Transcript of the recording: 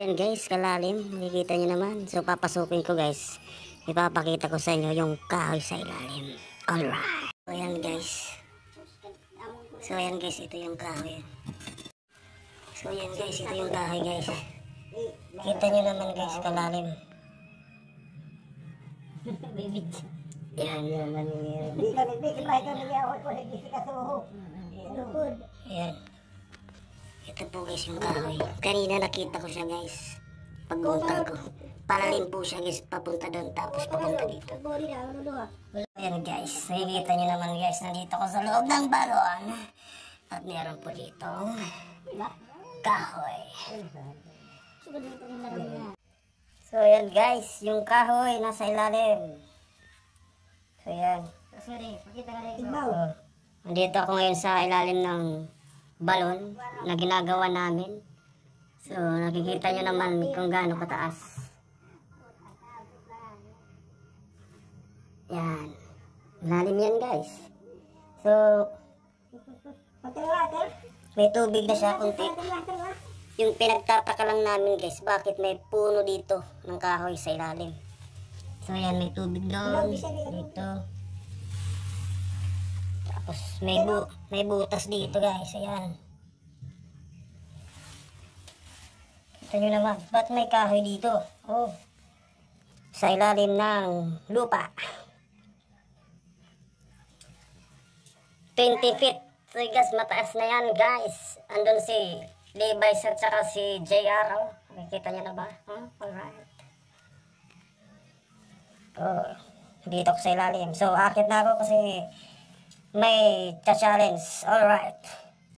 Yan guys, kalalim. Makikita nyo naman. So papasukin ko guys. Ipapakita ko sa inyo yung kahoy sa ilalim. Alright. So yan guys. Ito yung kahoy. So yan guys, ito yung kahoy guys. Kita nyo naman guys, kalalim. Yan. Yan. Ito po guys yung kahoy. Kanina nakita ko siya guys. Pagpunta ko. Palalim po siya guys. Papunta doon tapos papunta dito. Ayan guys. Nakikita nyo naman guys. Nandito ko sa loob ng balon. At meron po dito kahoy. So ayan guys. Yung kahoy nasa ilalim. So ayan. Nandito ako ngayon sa ilalim ng balon na ginagawa namin. So nakikita nyo naman kung gaano kataas. Yan. Malalim yan guys. So may tubig na siya kunti. Yung pinagtataka lang namin guys, bakit may puno dito ng kahoy sa ilalim. So yan, may tubig doon dito. Tapos may butas dito guys. Ayan. Kita nyo naman. Ba't may kahoy dito? Oh. Sa ilalim ng lupa. 20 feet. So guys, mataas na yan guys. Andun si Levi's at saka si JR. Oh. Nakikita nyo na ba? Alright. Oh. Dito ko sa ilalim. So akit na ako kasi may challenge. Alright.